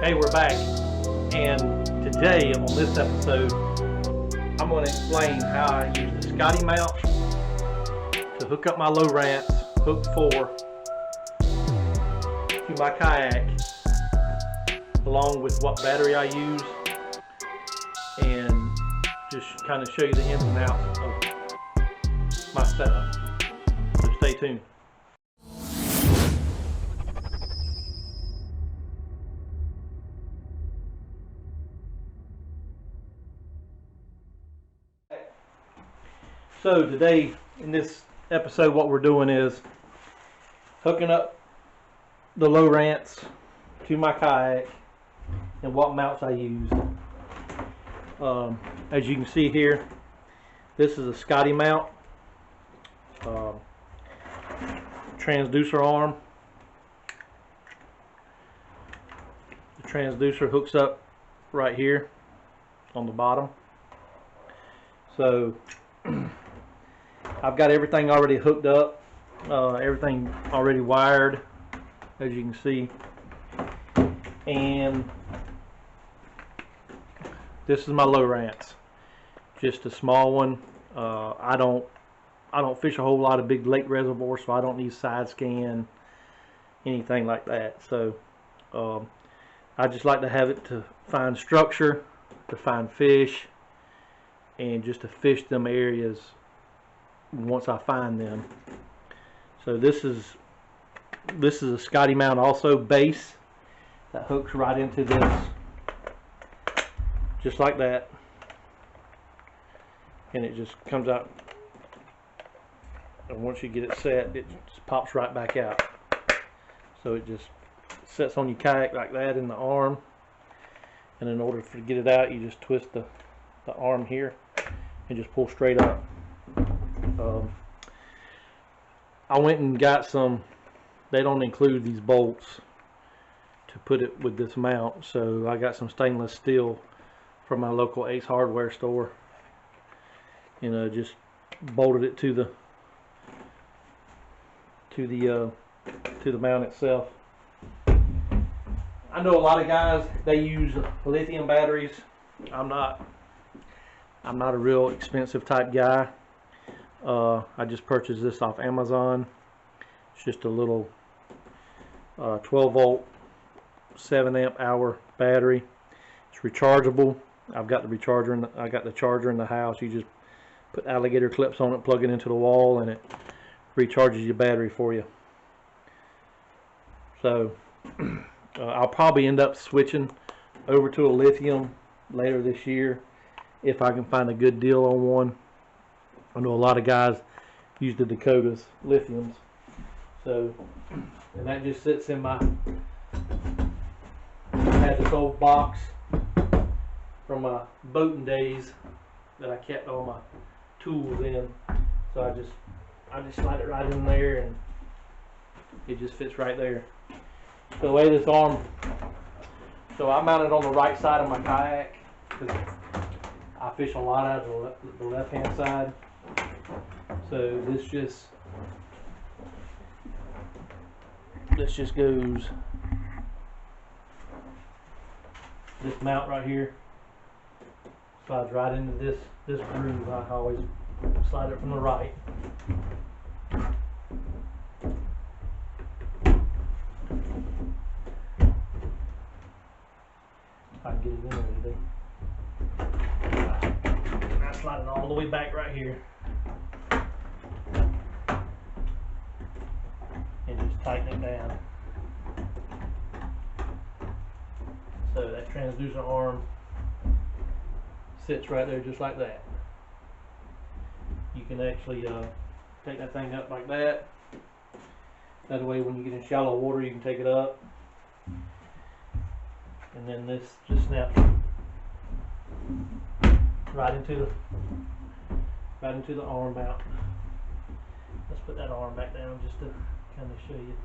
Hey, we're back, and today on this episode I'm going to explain how I use the Scotty mount to hook up my Lowrance Hook 4 to my kayak, along with what battery I use, and just kind of show you the ins and outs of my setup. So stay tuned. So today in this episode what we're doing is hooking up the Lowrance to my kayak and what mounts I use. As you can see here, this is a Scotty mount, transducer arm. The transducer hooks up right here on the bottom. So I've got everything already hooked up, everything already wired, as you can see, and this is my Lowrance, just a small one. I don't fish a whole lot of big lake reservoirs, so I don't need side scan, anything like that. So I just like to have it to find structure, to find fish, and just to fish them areas once I find them. So this is a Scotty mount also, base, that hooks right into this, just like that, and it just comes out, and once you get it set, it just pops right back out. So it just sets on your kayak like that in the arm, and in order to get it out, you just twist the arm here and just pull straight up. I went and got some, they don't include these bolts to put it with this mount, so I got some stainless steel from my local Ace hardware store, just bolted it to the mount itself. I know a lot of guys, they use lithium batteries. I'm not a real expensive type guy. I just purchased this off Amazon. It's just a little 12 volt 7 amp hour battery. It's rechargeable. I've got the recharger I got the charger in the house. You just put alligator clips on it, plug it into the wall, and it recharges your battery for you. So I'll probably end up switching over to a lithium later this year if I can find a good deal on one. I know a lot of guys use the Dakota's lithiums. So, and that just sits in my, I had this old box from my boating days that I kept all my tools in. So I just slide it right in there, and it just fits right there. So the way this arm, so I mount it on the right side of my kayak because I fish a lot out of the left hand side. So this just goes, this mount right here slides right into this groove. I always slide it from the right. If I can get it in there today. And I slide it all the way back right here. And just tighten it down. So that transducer arm sits right there just like that. You can actually take that thing up like that. That way when you get in shallow water you can take it up. And then this just snaps right into the arm mount. Let's put that arm back down just to kind of show you.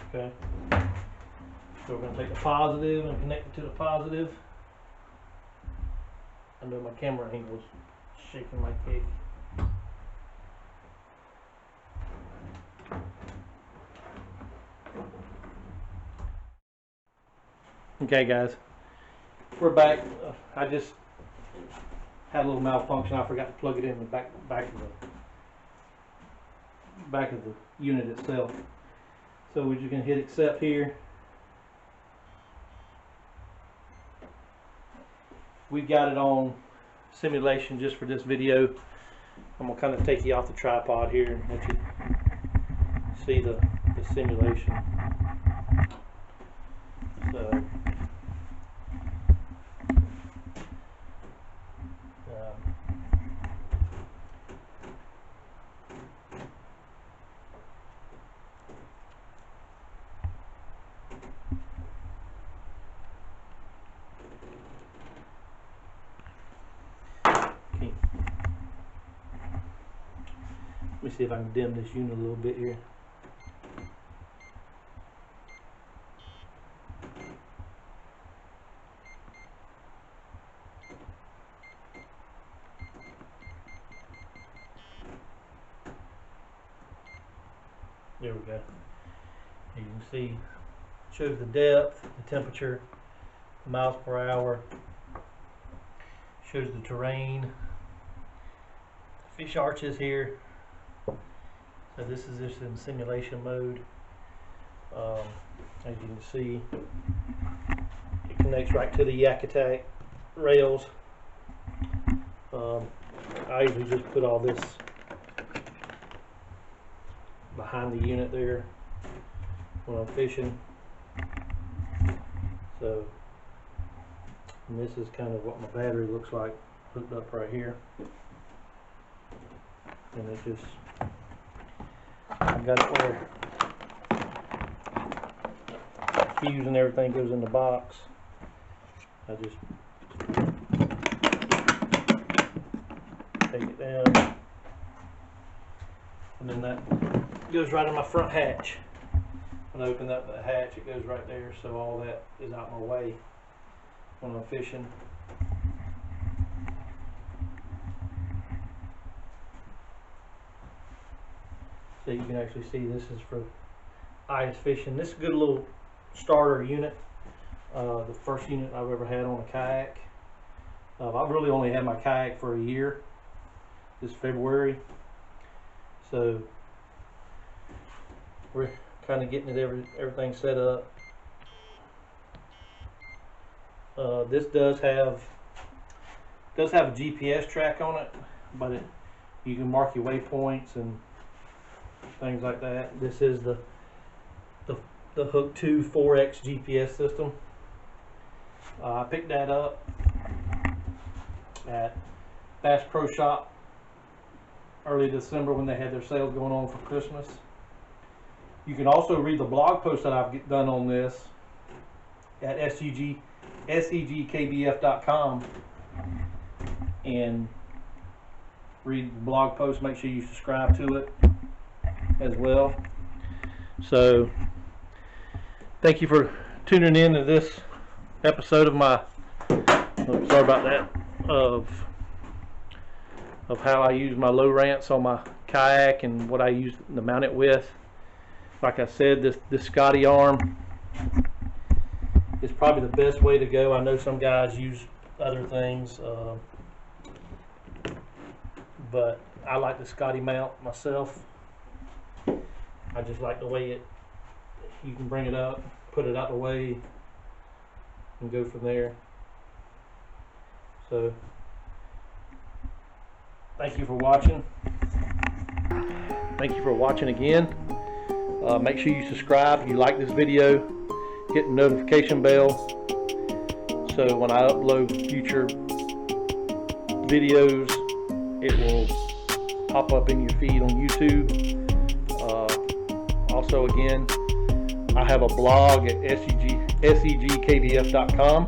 Okay. So we're going to take the positive and connect it to the positive. I know my camera angle's shaking like cake. Okay guys, we're back. I just had a little malfunction. I forgot to plug it in the back of the unit itself. So we're just gonna hit accept here. We've got it on simulation just for this video. I'm gonna kind of take you off the tripod here and let you see the simulation. So let me see if I can dim this unit a little bit here. There we go. You can see, shows the depth, the temperature, the miles per hour, shows the terrain, fish arches here. So this is just in simulation mode. As you can see, it connects right to the Kayak rails. I usually just put all this behind the unit there when I'm fishing. So, and this is kind of what my battery looks like hooked up right here. And it just, I've got it where fuse and everything goes in the box. I just take it down, and then that goes right in my front hatch. When I open up the hatch, it goes right there, so all that is out my way when I'm fishing. So you can actually see this is for ice fishing. This is a good little starter unit. The first unit I've ever had on a kayak. I've really only had my kayak for a year, this February. So we're kind of getting it everything set up. This does have a GPS track on it, but you can mark your waypoints and things like that. This is the Hook 2 4X GPS system. I picked that up at Bass Pro Shop early December when they had their sales going on for Christmas. You can also read the blog post that I've done on this at segkbf.com and read the blog post. Make sure you subscribe to it as well. So thank you for tuning in to this episode of my sorry about that of how I use my Lowrance on my kayak and what I use to mount it with. Like I said, this Scotty arm is probably the best way to go. I know some guys use other things, but I like the Scotty mount myself. I just like the way you can bring it up, put it out the way, and go from there. So thank you for watching. Thank you for watching again. Make sure you subscribe if you like this video. Hit the notification bell so when I upload future videos, it will pop up in your feed on YouTube. Also, again, I have a blog at segkbf.com.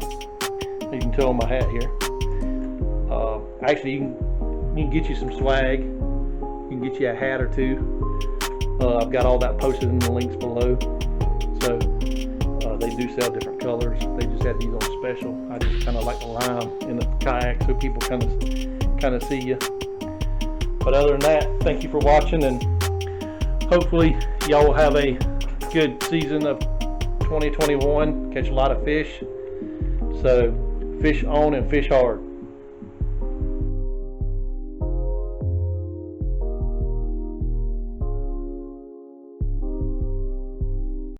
You can tell on my hat here. Actually, you can get you some swag. You can get you a hat or two. I've got all that posted in the links below. So they do sell different colors. They just had these on special. I just kind of like the lime in the kayak so people kind of see you. But other than that, thank you for watching, and hopefully y'all will have a good season of 2021. Catch a lot of fish. So fish on and fish hard.